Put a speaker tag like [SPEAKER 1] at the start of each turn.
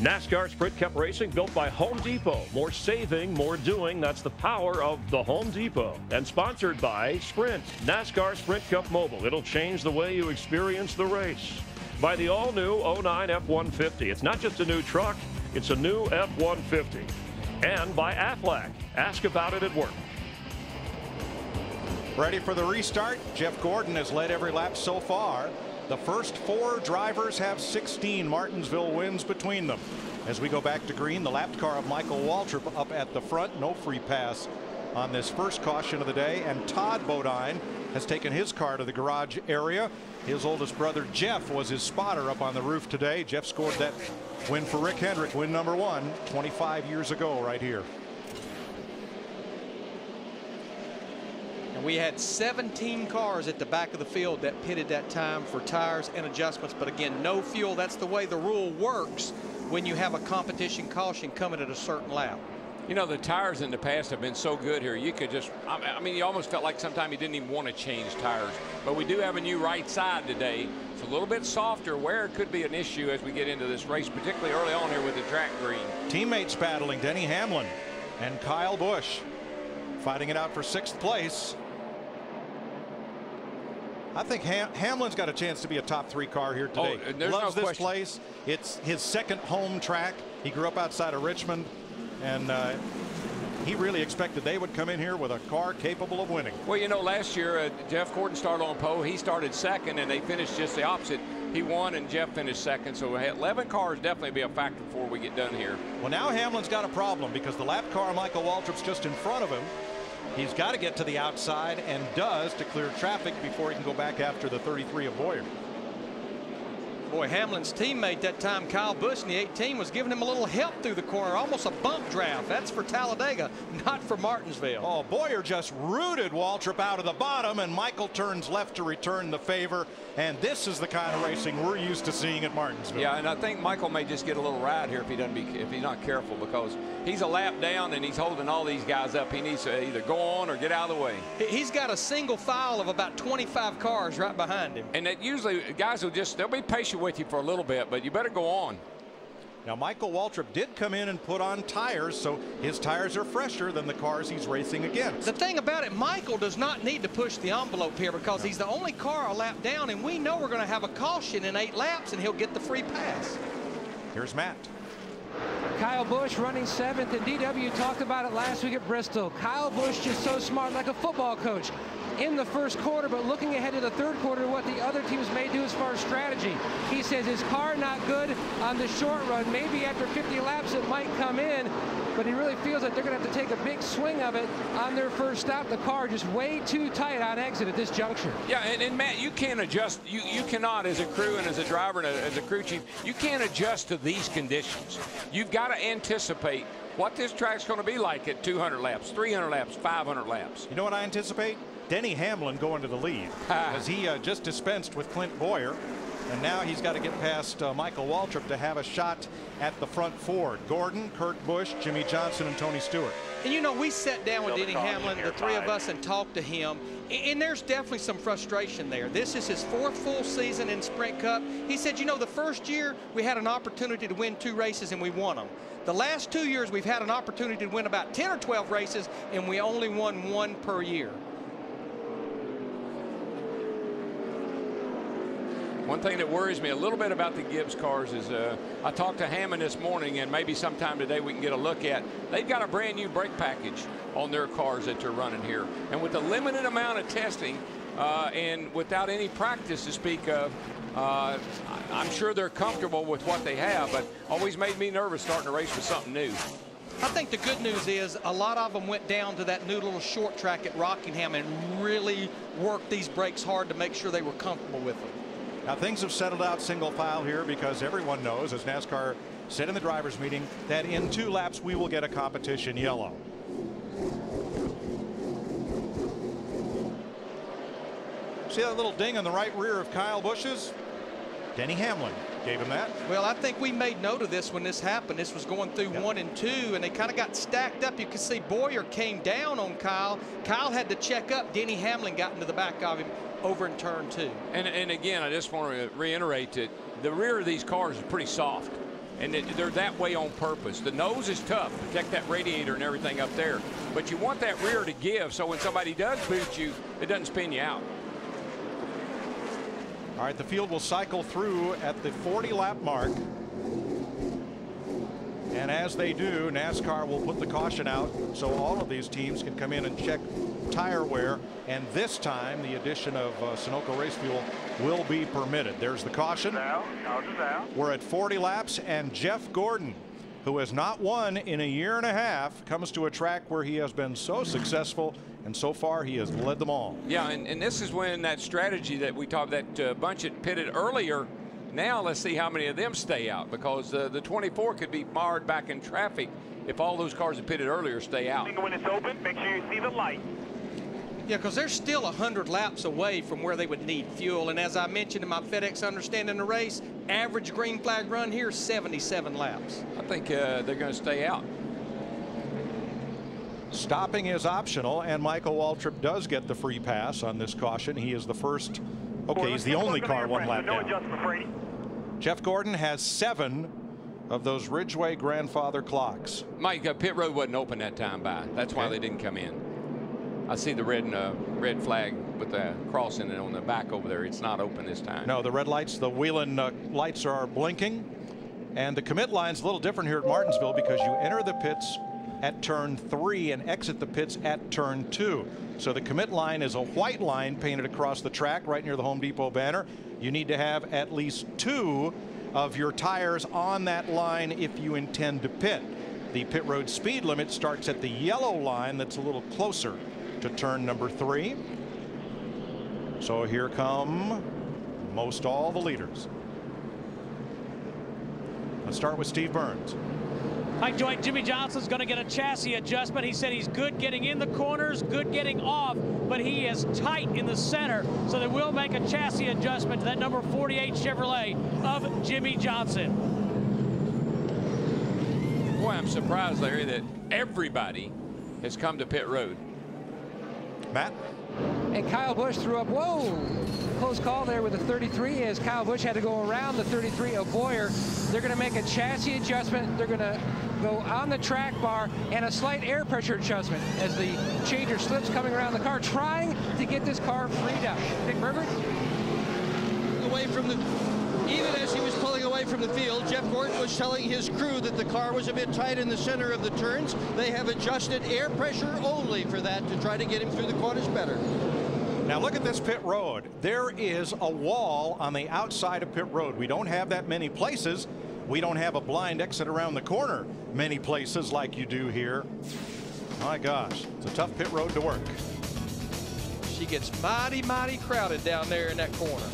[SPEAKER 1] NASCAR Sprint Cup Racing built by Home Depot. More saving, more doing. That's the power of the Home Depot. And sponsored by Sprint. NASCAR Sprint Cup Mobile. It'll change the way you experience the race. By the all-new 09 F-150. It's not just a new truck, it's a new F-150. And by Aflac. Ask about it at work.
[SPEAKER 2] Ready for the restart. Jeff Gordon has led every lap so far. The first 4 drivers have 16 Martinsville wins between them. As we go back to green, the lapped car of Michael Waltrip up at the front. No free pass on this first caution of the day. And Todd Bodine has taken his car to the garage area. His oldest brother Jeff was his spotter up on the roof today. Jeff scored that win for Rick Hendrick, win number 1 25 years ago right here.
[SPEAKER 3] We had 17 cars at the back of the field that pitted that time for tires and adjustments. But again, no fuel. That's the way the rule works when you have a competition caution coming at a certain lap.
[SPEAKER 4] You know, the tires in the past have been so good here. You could just, I mean, you almost felt like sometimes you didn't even want to change tires. But we do have a new right side today. It's a little bit softer. Wear could be an issue as we get into this race, particularly early on here with the track green.
[SPEAKER 2] Teammates battling. Denny Hamlin and Kyle Busch fighting it out for 6th place. I think Hamlin's got a chance to be a top 3 car here today. Loves this place. It's his second home track. He grew up outside of Richmond, and he really expected they would come in here with a car capable of winning.
[SPEAKER 4] Well, you know, last year Jeff Gordon started on pole. He started second, and they finished just the opposite. He won, and Jeff finished second. So 11 cars definitely be a factor before we get done here.
[SPEAKER 2] Well, now Hamlin's got a problem because the lap car, Michael Waltrip's just in front of him. He's got to get to the outside, and does, to clear traffic before he can go back after the 33 of Boyer.
[SPEAKER 3] Boy, Hamlin's teammate that time, Kyle Busch in the 18, was giving him a little help through the corner, almost a bump draft. That's for Talladega, not for Martinsville.
[SPEAKER 2] Oh, Boyer just rooted Waltrip out of the bottom, and Michael turns left to return the favor. And this is the kind of racing we're used to seeing at Martinsville.
[SPEAKER 4] Yeah, and I think Michael may just get a little ride here if he's not careful, because he's a lap down and he's holding all these guys up. He needs to either go on or get out of the way.
[SPEAKER 3] He's got a single file of about 25 cars right behind him.
[SPEAKER 4] And that usually guys they'll be patient with you for a little bit, but you better go on.
[SPEAKER 2] Now, Michael Waltrip did come in and put on tires, so his tires are fresher than the cars he's racing against.
[SPEAKER 3] The thing about it, Michael does not need to push the envelope here, because he's the only car a lap down, and we know we're going to have a caution in 8 laps, and he'll get the free pass.
[SPEAKER 2] Here's Matt.
[SPEAKER 5] Kyle Busch running 7th, and DW talked about it last week at Bristol. Kyle Busch just so smart, like a football coach, in the first quarter, but looking ahead to the 3rd quarter, what the other teams may do as far as strategy. He says his car not good on the short run. Maybe after 50 laps it might come in, but he really feels like they're going to have to take a big swing of it on their first stop. The car just way too tight on exit at this juncture.
[SPEAKER 4] Yeah, and Matt, you can't adjust. You cannot, as a crew and as a driver and as a crew chief, you can't adjust to these conditions. You've got to anticipate what this track's going to be like at 200 laps, 300 laps, 500 laps.
[SPEAKER 2] You know what I anticipate? Denny Hamlin going to the lead, as he just dispensed with Clint Boyer, and now he's got to get past Michael Waltrip to have a shot at the front 4. Gordon, Kurt Busch, Jimmy Johnson, and Tony Stewart.
[SPEAKER 3] And you know, we sat down with Denny Hamlin, the 3 of us, and talked to him, and there's definitely some frustration there. This is his 4th full season in Sprint Cup. He said, you know, the first year we had an opportunity to win 2 races and we won them. The last 2 years we've had an opportunity to win about 10 or 12 races and we only won 1 per year.
[SPEAKER 4] One thing that worries me a little bit about the Gibbs cars is I talked to Hammond this morning, and maybe sometime today we can get a look at. They've got a brand new brake package on their cars that they're running here. And with a limited amount of testing and without any practice to speak of, I'm sure they're comfortable with what they have, but always made me nervous starting to race with something new.
[SPEAKER 3] I think the good news is a lot of them went down to that new little short track at Rockingham and really worked these brakes hard to make sure they were comfortable with them.
[SPEAKER 2] Now, things have settled out single file here, because everyone knows, as NASCAR said in the drivers' meeting, that in 2 laps we will get a competition yellow. See that little ding on the right rear of Kyle Busch's? Denny Hamlin gave him that.
[SPEAKER 3] Well, I think we made note of this when this happened. This was going through 1 and 2, and they kind of got stacked up. You can see Boyer came down on Kyle. Kyle had to check up. Denny Hamlin got into the back of him over in turn 2.
[SPEAKER 4] And again, I just want to reiterate that the rear of these cars is pretty soft. And they're that way on purpose. The nose is tough, protect that radiator and everything up there. But you want that rear to give so when somebody does boot you, it doesn't spin you out.
[SPEAKER 2] All right, the field will cycle through at the 40-lap mark. And as they do, NASCAR will put the caution out so all of these teams can come in and check tire wear. And this time, the addition of Sunoco race fuel will be permitted. There's the caution. We're at 40 laps, and Jeff Gordon, who has not won in a year and a half, comes to a track where he has been so successful, and so far he has led them all.
[SPEAKER 4] Yeah, and this is when that strategy that we talked, that bunch that pitted earlier. Now let's see how many of them stay out, because the 24 could be marred back in traffic if all those cars that pitted earlier stay out.
[SPEAKER 6] When it's open, make sure you see the light.
[SPEAKER 3] Yeah, because they're still 100 laps away from where they would need fuel. And as I mentioned in my FedEx Understanding the Race, average green flag run here is 77 laps.
[SPEAKER 4] I think they're going to stay out.
[SPEAKER 2] Stopping is optional, and Michael Waltrip does get the free pass on this caution. He is the first. Okay, he's the only car one lap down. Jeff Gordon has 7 of those Ridgeway grandfather clocks.
[SPEAKER 4] Mike, pit road wasn't open that time by. That's why they didn't come in. I see the red flag with the crossing on the back over there. It's not open this time.
[SPEAKER 2] No, the red lights, the Whelen lights are blinking. And the commit line's a little different here at Martinsville because you enter the pits at turn 3 and exit the pits at turn 2. So the commit line is a white line painted across the track right near the Home Depot banner. You need to have at least 2 of your tires on that line if you intend to pit. The pit road speed limit starts at the yellow line that's a little closer to turn number 3. So here come most all the leaders. Let's start with Steve Burns.
[SPEAKER 7] Mike Joint, Jimmy Johnson's going to get a chassis adjustment. He said he's good getting in the corners, good getting off, but he is tight in the center. So they will make a chassis adjustment to that number 48 Chevrolet of Jimmy Johnson.
[SPEAKER 4] Boy, I'm surprised, Larry, that everybody has come to pit road.
[SPEAKER 2] Matt?
[SPEAKER 5] And Kyle Busch threw up, whoa, close call there with the 33 as Kyle Busch had to go around the 33 of Boyer. They're going to make a chassis adjustment. They're going to go on the track bar and a slight air pressure adjustment as the changer slips coming around the car, trying to get this car freed up. Dick Herbert?
[SPEAKER 8] Away from the, even as he was pulling away from the field, Jeff Gordon was telling his crew that the car was a bit tight in the center of the turns. They have adjusted air pressure only for that to try to get him through the corners better.
[SPEAKER 2] Now look at this pit road. There is a wall on the outside of pit road. We don't have that many places. We don't have a blind exit around the corner many places like you do here. My gosh, it's a tough pit road to work.
[SPEAKER 3] She gets mighty, mighty crowded down there in that corner.